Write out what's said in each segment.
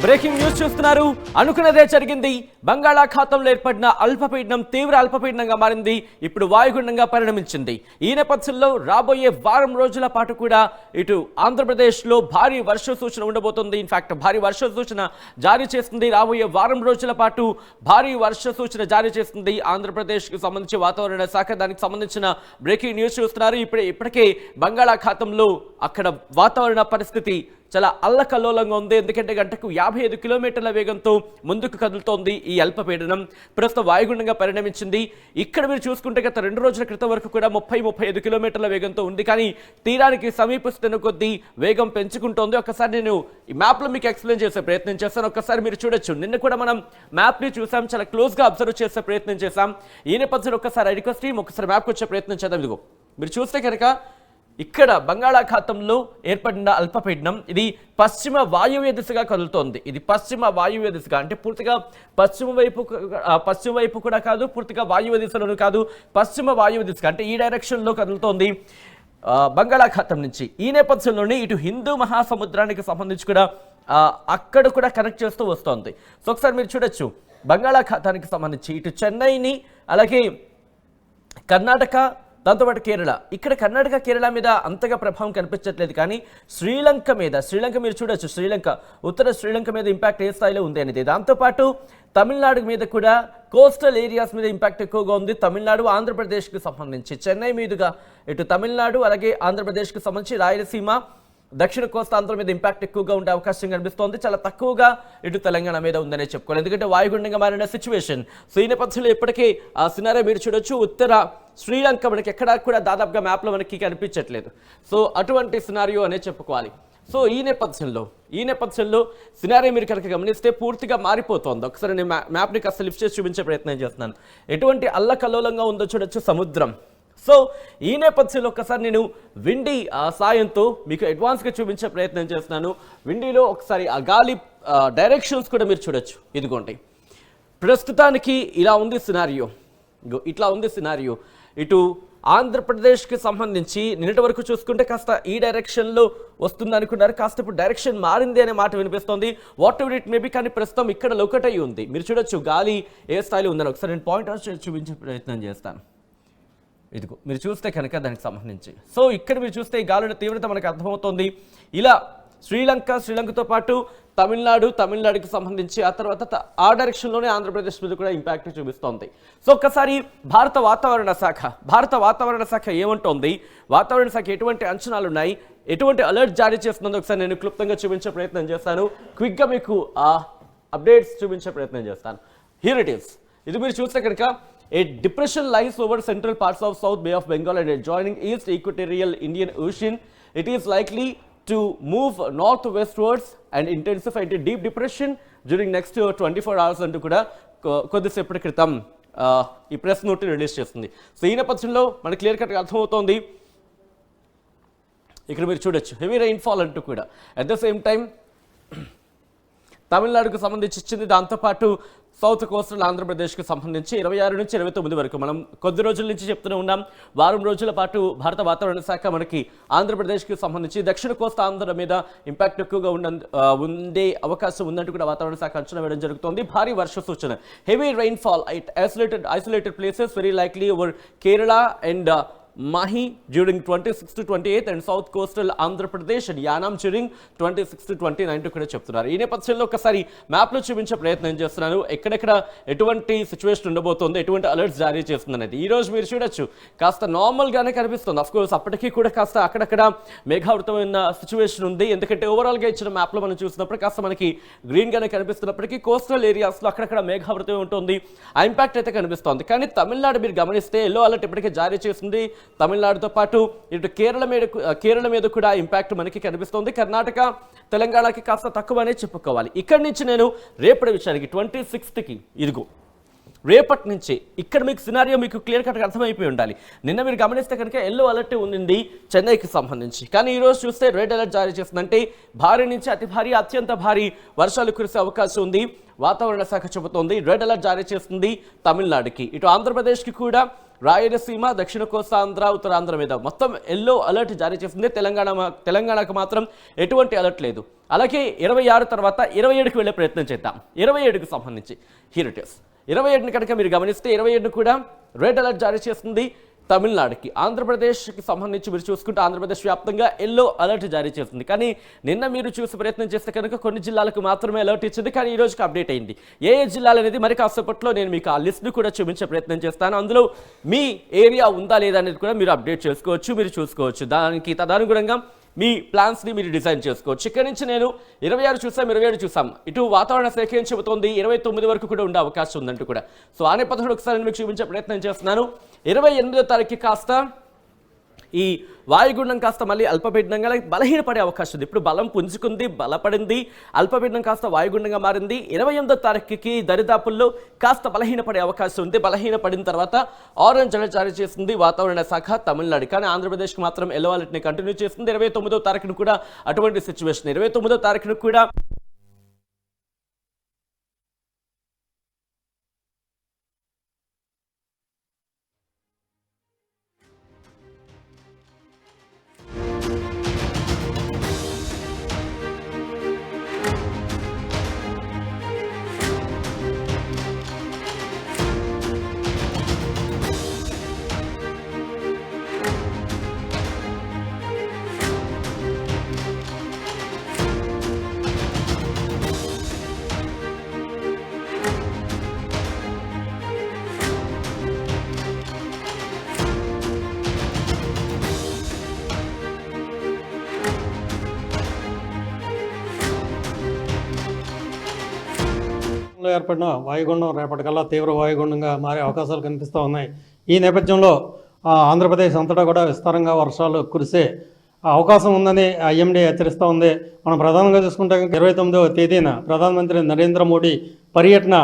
Breaking news చూస్తున్నారు. అనుకున్నదే జరిగింది. బంగాళాఖాతంలో ఏర్పడిన అల్పపీడనం తీవ్ర అల్పపీడనంగా మారింది. ఇప్పుడు వాయుగుండంగా పరిణమించింది. ఈ నేపథ్యంలో రాబోయే వారం రోజుల పాటు కూడా ఇటు ఆంధ్రప్రదేశ్లో భారీ వర్ష సూచన ఉండబోతోంది. ఇన్ఫాక్ట్ భారీ వర్ష సూచన జారీ చేస్తుంది. రాబోయే వారం రోజుల పాటు భారీ వర్ష సూచన జారీ చేస్తుంది ఆంధ్రప్రదేశ్కి సంబంధించి వాతావరణ శాఖ. దానికి సంబంధించిన బ్రేకింగ్ న్యూస్ చూస్తున్నారు. ఇప్పటికే బంగాళాఖాతంలో అక్కడ వాతావరణ పరిస్థితి చాలా అల్లకల్లోలంగా ఉంది. ఎందుకంటే గంటకు 55 కిలోమీటర్ల వేగంతో ముందుకు కదులుతోంది ఈ అల్పపీడనం. ప్రస్తుతం వాయుగుండంగా పరిణమించింది. ఇక్కడ మీరు చూసుకుంటే గత 2 రోజుల క్రితం వరకు కూడా 30-35 కిలోమీటర్ల వేగంతో ఉంది. కానీ తీరానికి సమీపిస్తున్న కొద్దీ వేగం పెంచుకుంటోంది. ఒకసారి నేను ఈ మ్యాప్లో మీకు ఎక్స్ప్లెయిన్ చేసే ప్రయత్నం చేస్తాను. ఒకసారి మీరు చూడొచ్చు. నిన్న కూడా మనం మ్యాప్ని చూసాం, చాలా క్లోజ్గా అబ్జర్వ్ చేసే ప్రయత్నం చేశాం. ఈ నేపథ్యంలో ఒకసారి ఐ రిక్వెస్ట్ టీమ్ ఒకసారి మ్యాప్కి వచ్చే ప్రయత్నం చేద్దాం. ఇదిగో మీరు చూస్తే కనుక ఇక్కడ బంగాళాఖాతంలో ఏర్పడిన అల్పపీడనం ఇది పశ్చిమ వాయువ్య దిశగా కదులుతోంది. ఇది పశ్చిమ వాయువ్య దిశగా అంటే పూర్తిగా పశ్చిమ వైపు కూడా కాదు, పూర్తిగా వాయువ్య దిశలోనూ కాదు, పశ్చిమ వాయువ్య దిశగా అంటే ఈ డైరెక్షన్లో కదులుతోంది బంగాళాఖాతం నుంచి. ఈ నేపథ్యంలోనే ఇటు హిందూ మహాసముద్రానికి సంబంధించి కూడా అక్కడ కూడా కనెక్ట్ చేస్తూ వస్తోంది. సో ఒకసారి మీరు చూడొచ్చు. బంగాళాఖాతానికి సంబంధించి ఇటు చెన్నైని, అలాగే కర్ణాటక, దాంతోపాటు కేరళ, ఇక్కడ కర్ణాటక కేరళ మీద అంతగా ప్రభావం కనిపించట్లేదు. కానీ శ్రీలంక మీరు చూడొచ్చు. ఉత్తర శ్రీలంక మీద ఇంపాక్ట్ ఏ స్థాయిలో ఉంది అనేది. దాంతోపాటు తమిళనాడు మీద కూడా కోస్టల్ ఏరియాస్ మీద ఇంపాక్ట్ ఎక్కువగా ఉంది. తమిళనాడు, ఆంధ్రప్రదేశ్కి సంబంధించి చెన్నై మీదుగా ఇటు తమిళనాడు, అలాగే ఆంధ్రప్రదేశ్కి సంబంధించి రాయలసీమ, దక్షిణ కోస్తాంధ్ర మీద ఇంపాక్ట్ ఎక్కువగా ఉండే అవకాశం కనిపిస్తోంది. చాలా తక్కువగా ఇటు తెలంగాణ మీద ఉందనే చెప్పుకోవాలి. ఎందుకంటే వాయుగుండంగా మారిన సిచ్యువేషన్. సో ఈ నేపథ్యంలో ఇప్పటికే ఆ సినారియో మీరు చూడొచ్చు. ఉత్తర శ్రీలంక మనకి ఎక్కడా కూడా దాదాపుగా మ్యాప్లో మనకి కనిపించట్లేదు. సో అటువంటి సినారియో అనే చెప్పుకోవాలి. సో ఈ నేపథ్యంలో సినారియో మీరు కనుక గమనిస్తే పూర్తిగా మారిపోతోంది. ఒకసారి నేను మ్యాప్ని కాస్త లిఫ్ట్ చేసి చూపించే ప్రయత్నం చేస్తున్నాను. ఎటువంటి అల్లకల్లోలంగా ఉందో చూడొచ్చు సముద్రం. సో ఈ నేపథ్యంలో ఒకసారి నేను విండీ సాయంతో మీకు అడ్వాన్స్గా చూపించే ప్రయత్నం చేస్తున్నాను. విండీలో ఒకసారి ఆ గాలి డైరెక్షన్స్ కూడా మీరు చూడొచ్చు. ఇదిగోండి, ప్రస్తుతానికి ఇలా ఉంది సినారియో. ఇట్లా ఉంది సినారియో. ఇటు ఆంధ్రప్రదేశ్కి సంబంధించి నిన్నటి వరకు చూసుకుంటే కాస్త ఈ డైరెక్షన్లో వస్తుంది అనుకున్నారు. కాస్త ఇప్పుడు డైరెక్షన్ మారింది అనే మాట వినిపిస్తోంది. వాట్ ఎవర్ ఇట్ మేబీ, కానీ ప్రస్తుతం ఇక్కడ లొకేట్ అయ్యి ఉంది. మీరు చూడొచ్చు గాలి ఏ స్థాయిలో ఉందని. ఒకసారి నేను పాయింట్ అవుట్ చూపించే ప్రయత్నం చేస్తాను. ఇదిగో మీరు చూస్తే కనుక దానికి సంబంధించి. సో ఇక్కడ మీరు చూస్తే ఈ గాలుల తీవ్రత మనకు అర్థమవుతోంది. ఇలా శ్రీలంకతో పాటు తమిళనాడుకి సంబంధించి ఆ తర్వాత ఆ డైరెక్షన్లోనే ఆంధ్రప్రదేశ్ మీద కూడా ఇంపాక్ట్ చూపిస్తోంది. సో ఒక్కసారి భారత వాతావరణ శాఖ ఏమంటోంది, వాతావరణ శాఖ ఎటువంటి అంచనాలు ఉన్నాయి, ఎటువంటి అలర్ట్ జారీ చేస్తుందో ఒకసారి నేను క్లుప్తంగా చూపించే ప్రయత్నం చేస్తాను. క్విక్గా మీకు ఆ అప్డేట్స్ చూపించే ప్రయత్నం చేస్తాను. Here it is. ఇది మీరు చూస్తే కనుక a depression lies over central parts of South Bay of Bengal and adjoining East Equatorial Indian Ocean. It is likely to move northwestwards and intensify into deep depression during next 24 hours అంటూ కూడా కొద్దిసేపటి క్రితం ఈ press note release చేస్తుంది. So ఈ నేపథ్యంలో మనకి clear కట్గా అర్థమవుతోంది. ఇక్కడ మీరు చూడొచ్చు హెవీ రైన్ఫాల్ అంటూ కూడా. అట్ ద సేమ్ టైం తమిళనాడుకు సంబంధించి ఇచ్చింది. దాంతోపాటు సౌత్ కోస్టల్ ఆంధ్రప్రదేశ్కి సంబంధించి 26 నుంచి 29 వరకు మనం కొద్ది రోజుల నుంచి చెప్తూనే ఉన్నాం. వారం రోజుల పాటు భారత వాతావరణ శాఖ మనకి ఆంధ్రప్రదేశ్కి సంబంధించి దక్షిణ కోస్తా ఆంధ్ర మీద ఇంపాక్ట్ ఎక్కువగా ఉండే అవకాశం ఉందంటూ కూడా వాతావరణ శాఖ అంచనా వేయడం జరుగుతోంది. భారీ వర్ష సూచన, heavy rainfall at isolated places very likely over Kerala and Mahi during 26 to 28 and South Coastal Andhra Pradesh and Yanam during 26 to 29 కూడా చెప్తున్నారు. ఈ నేపథ్యంలో ఒకసారి మ్యాప్లో చూపించే ప్రయత్నం చేస్తున్నాను. ఎక్కడెక్కడ ఎటువంటి సిచ్యువేషన్ ఉండబోతోంది, ఎటువంటి అలర్ట్స్ జారీ చేస్తుంది అనేది. ఈ రోజు మీరు చూడొచ్చు కాస్త నార్మల్గానే కనిపిస్తుంది. అఫ్కోర్స్ అప్పటికీ కూడా కాస్త అక్కడక్కడ మేఘావృతమైన సిచ్యువేషన్ ఉంది. ఎందుకంటే ఓవరాల్గా ఇచ్చిన మ్యాప్లో మనం చూసినప్పుడు కాస్త మనకి గ్రీన్గానే కనిపిస్తున్నప్పటికీ కోస్టల్ ఏరియాస్లో అక్కడక్కడ మేఘావృతం ఉంటుంది. ఆ ఇంపాక్ట్ అయితే కనిపిస్తోంది. కానీ తమిళనాడు మీరు గమనిస్తే ఎల్లో అలర్ట్ ఇప్పటికే జారీ చేస్తుంది. తమిళనాడుతో పాటు ఇటు కేరళ మీద కూడా ఇంపాక్ట్ మనకి కనిపిస్తోంది. కర్ణాటక, తెలంగాణకి కాస్త తక్కువనే చెప్పుకోవాలి. ఇక్కడి నుంచి నేను రేపటి విషయానికి 26కి ఇదిగో రేపటి నుంచి ఇక్కడ మీకు సినారియో మీకు క్లియర్ కట్గా అర్థమైపోయి ఉండాలి. నిన్న మీరు గమనిస్తే కనుక ఎల్లో అలర్ట్ ఉంది చెన్నైకి సంబంధించి, కానీ ఈరోజు చూస్తే రెడ్ అలర్ట్ జారీ చేస్తుందంటే భారీ నుంచి అతి భారీ అత్యంత భారీ వర్షాలు కురిసే అవకాశం ఉంది. వాతావరణ శాఖ చెబుతోంది. రెడ్ అలర్ట్ జారీ చేస్తుంది తమిళనాడుకి, ఇటు ఆంధ్రప్రదేశ్కి కూడా, రాయలసీమ, దక్షిణ కోస్తాంధ్ర, ఉత్తరాంధ్ర మీద మొత్తం ఎల్లో అలర్ట్ జారీ చేస్తుంది. తెలంగాణకు మాత్రం ఎటువంటి అలర్ట్ లేదు. అలాగే 26 తర్వాత 27కి వెళ్ళే ప్రయత్నం చేద్దాం. 27కి సంబంధించి హీరిటర్స్ 27ని కనుక మీరు గమనిస్తే 27ని కూడా రెడ్ అలర్ట్ జారీ చేస్తుంది తమిళనాడుకి. ఆంధ్రప్రదేశ్కి సంబంధించి మీరు చూసుకుంటే ఆంధ్రప్రదేశ్ వ్యాప్తంగా ఎల్లో అలర్ట్ జారీ చేస్తుంది. కానీ నిన్న మీరు చూసే ప్రయత్నం చేస్తే కనుక కొన్ని జిల్లాలకు మాత్రమే అలర్ట్ ఇచ్చింది. కానీ ఈ రోజుకి అప్డేట్ అయింది. ఏ జిల్లాలు అనేది మరి కాసేపట్లో నేను మీకు ఆ లిస్ట్ని కూడా చూపించే ప్రయత్నం చేస్తాను. అందులో మీ ఏరియా ఉందా లేదా అనేది కూడా మీరు అప్డేట్ చేసుకోవచ్చు, మీరు చూసుకోవచ్చు. దానికి తదనుగుణంగా మీ ప్లాన్స్ని మీరు డిజైన్ చేసుకోవచ్చు. ఇక్కడ నుంచి నేను 26 చూసాం, 27 చూసాం. ఇటు వాతావరణ శాఖ ఏం చెబుతోంది 29 వరకు కూడా ఉండే అవకాశం ఉందంటూ కూడా. సో ఆ నేపథ్యంలో ఒకసారి మీకు చూపించే ప్రయత్నం చేస్తున్నాను. 28వ తారీఖు కాస్త ఈ వాయుగుండం కాస్త మళ్ళీ అల్పపీడనంగా బలహీనపడే అవకాశం ఉంది. ఇప్పుడు బలం పుంజుకుంది, బలపడింది, అల్పపీడనం కాస్త వాయుగుండంగా మారింది. 28వ తారీఖుకి దరిదాపుల్లో కాస్త బలహీనపడే అవకాశం ఉంది. బలహీనపడిన తర్వాత ఆరెంజ్ అలర్ట్ జారీ చేస్తుంది వాతావరణ శాఖ తమిళనాడు. కానీ ఆంధ్రప్రదేశ్కి మాత్రం ఎల్లో అలర్ట్ని కంటిన్యూ చేస్తుంది. 29వ తారీఖును కూడా అటువంటి సిచ్యువేషన్. 29వ తారీఖును కూడా ఏర్పడిన వాయుగుండం రేపటికల్లా తీవ్ర వాయుగుండంగా మారే అవకాశాలు కనిపిస్తూ ఉన్నాయి. ఈ నేపథ్యంలో ఆంధ్రప్రదేశ్ అంతటా కూడా విస్తారంగా వర్షాలు కురిసే అవకాశం ఉందని ఐఎండీ హెచ్చరిస్తూ ఉంది. మనం ప్రధానంగా చూసుకుంటే 29వ తేదీన ప్రధానమంత్రి నరేంద్ర మోడీ పర్యటన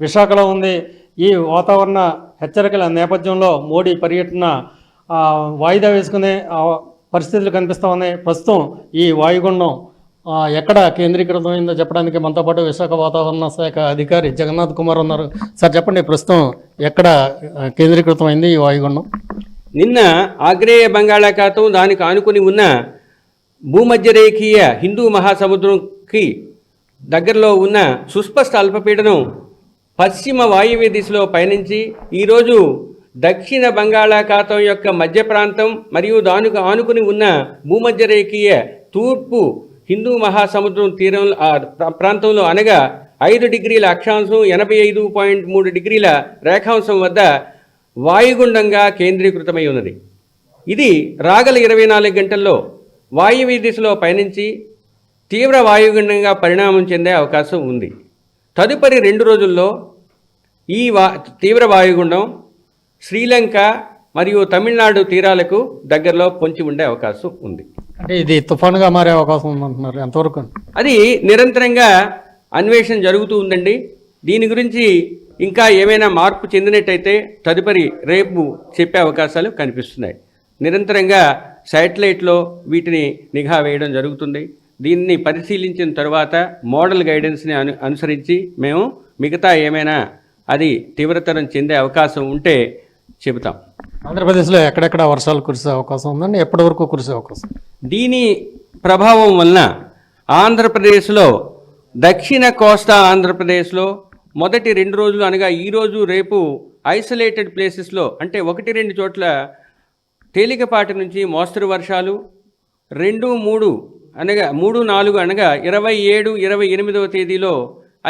విశాఖలో ఉంది. ఈ వాతావరణ హెచ్చరికల నేపథ్యంలో మోడీ పర్యటన వాయిదా వేసుకునే పరిస్థితులు కనిపిస్తూ ఉన్నాయి. ప్రస్తుతం ఈ వాయుగుండం ఎక్కడ కేంద్రీకృతమైందో చెప్పడానికి మనతో పాటు విశాఖ వాతావరణ శాఖ అధికారి జగన్నాథ్ కుమార్ ఉన్నారు. సార్ చెప్పండి, ప్రస్తుతం ఎక్కడ కేంద్రీకృతమైంది ఈ వాయుగుండం? నిన్న ఆగ్నేయ బంగాళాఖాతం దానికి ఆనుకుని ఉన్న భూమధ్యరేఖీయ హిందూ మహాసముద్రంకి దగ్గరలో ఉన్న సుస్పష్ట అల్పపీడనం పశ్చిమ వాయువ్య దిశలో పయనించి ఈరోజు దక్షిణ బంగాళాఖాతం యొక్క మధ్య ప్రాంతం మరియు దానికి ఆనుకుని ఉన్న భూమధ్యరేఖీయ తూర్పు హిందూ మహాసముద్రం తీరం ప్రాంతంలో అనగా 5 డిగ్రీల అక్షాంశం 85.3 డిగ్రీల రేఖాంశం వద్ద వాయుగుండంగా కేంద్రీకృతమై ఉన్నది. ఇది రాగల 24 గంటల్లో వాయువ్య దిశలో పయనించి తీవ్ర వాయుగుండంగా పరిణామం చెందే అవకాశం ఉంది. తదుపరి 2 రోజుల్లో ఈ తీవ్ర వాయుగుండం శ్రీలంక మరియు తమిళనాడు తీరాలకు దగ్గరలో పొంచి ఉండే అవకాశం ఉంది. అంటే ఇది తుఫానుగా మారే అవకాశం ఉందంటున్నారు, ఎంతవరకు? అది నిరంతరంగా అన్వేషణ జరుగుతూ ఉందండి. దీని గురించి ఇంకా ఏమైనా మార్పు చెందినట్టయితే తదుపరి రేపు చెప్పే అవకాశాలు కనిపిస్తున్నాయి. నిరంతరంగా శాటిలైట్లో వీటిని నిఘా వేయడం జరుగుతుంది. దీన్ని పరిశీలించిన తర్వాత మోడల్ గైడెన్స్ని అనుసరించి మేము మిగతా ఏమైనా అది తీవ్రతరం చెందే అవకాశం ఉంటే చెబుతాం. ఆంధ్రప్రదేశ్లో ఎక్కడెక్కడ వర్షాలు కురిసే అవకాశం ఉందండి, ఎప్పటి వరకు కురిసే అవకాశం? దీని ప్రభావం వలన ఆంధ్రప్రదేశ్లో దక్షిణ కోస్తా ఆంధ్రప్రదేశ్లో మొదటి 2 రోజులు అనగా ఈరోజు రేపు ఐసోలేటెడ్ ప్లేసెస్లో అంటే 1-2 చోట్ల తేలికపాటి నుంచి మోస్తరు వర్షాలు, 2-3 అనగా 3-4 అనగా 27, 28వ తేదీలో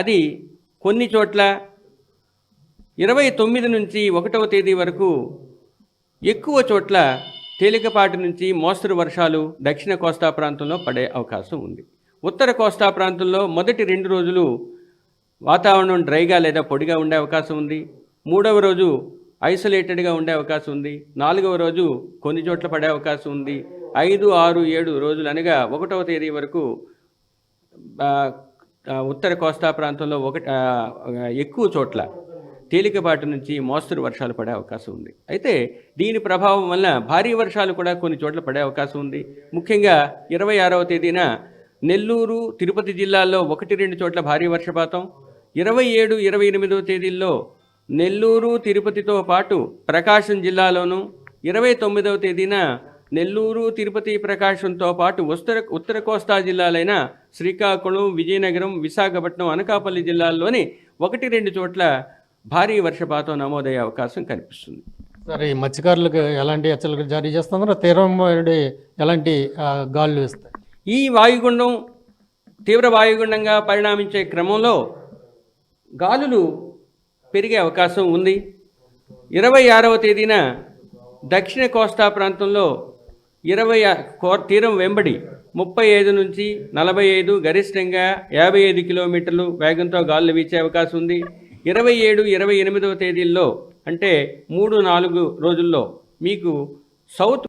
అది కొన్ని చోట్ల 29 నుంచి 1వ తేదీ వరకు ఎక్కువ చోట్ల తేలికపాటి నుంచి మోస్తరు వర్షాలు దక్షిణ కోస్తా ప్రాంతంలో పడే అవకాశం ఉంది. ఉత్తర కోస్తా ప్రాంతంలో మొదటి 2 రోజులు వాతావరణం డ్రైగా లేదా పొడిగా ఉండే అవకాశం ఉంది. 3వ రోజు ఐసోలేటెడ్గా ఉండే అవకాశం ఉంది. 4వ రోజు కొన్ని చోట్ల పడే అవకాశం ఉంది. 5, 6, 7 రోజులు అనగా 1వ తేదీ వరకు ఉత్తర కోస్తా ప్రాంతంలో ఎక్కువ చోట్ల తేలికపాటి నుంచి మోస్తరు వర్షాలు పడే అవకాశం ఉంది. అయితే దీని ప్రభావం వల్ల భారీ వర్షాలు కూడా కొన్ని చోట్ల పడే అవకాశం ఉంది. ముఖ్యంగా 26వ తేదీన నెల్లూరు, తిరుపతి జిల్లాల్లో 1-2 చోట్ల భారీ వర్షపాతం, 27, 28వ తేదీల్లో నెల్లూరు, తిరుపతితో పాటు ప్రకాశం జిల్లాలోను, 29వ తేదీన నెల్లూరు, తిరుపతి, ప్రకాశంతో పాటు ఉత్తర కోస్తా జిల్లాలైన శ్రీకాకుళం, విజయనగరం, విశాఖపట్నం, అనకాపల్లి జిల్లాల్లోని 1-2 చోట్ల భారీ వర్షపాతం నమోదయ్యే అవకాశం కనిపిస్తుంది. సరే, ఈ మత్స్యకారులకు ఎలాంటి హెచ్చరికలు జారీ చేస్తున్నారు? తీరం వెంబడి ఎలాంటి గాలులు ఇస్తాయి? ఈ వాయుగుండం తీవ్ర వాయుగుండంగా పరిణమించే క్రమంలో గాలులు పెరిగే అవకాశం ఉంది. 26వ తేదీన దక్షిణ కోస్తా ప్రాంతంలో తీరం వెంబడి 35 నుంచి 45, గరిష్టంగా 55 కిలోమీటర్లు వేగంతో గాలులు వీచే అవకాశం ఉంది. 27, 28వ తేదీల్లో అంటే 3-4 రోజుల్లో మీకు సౌత్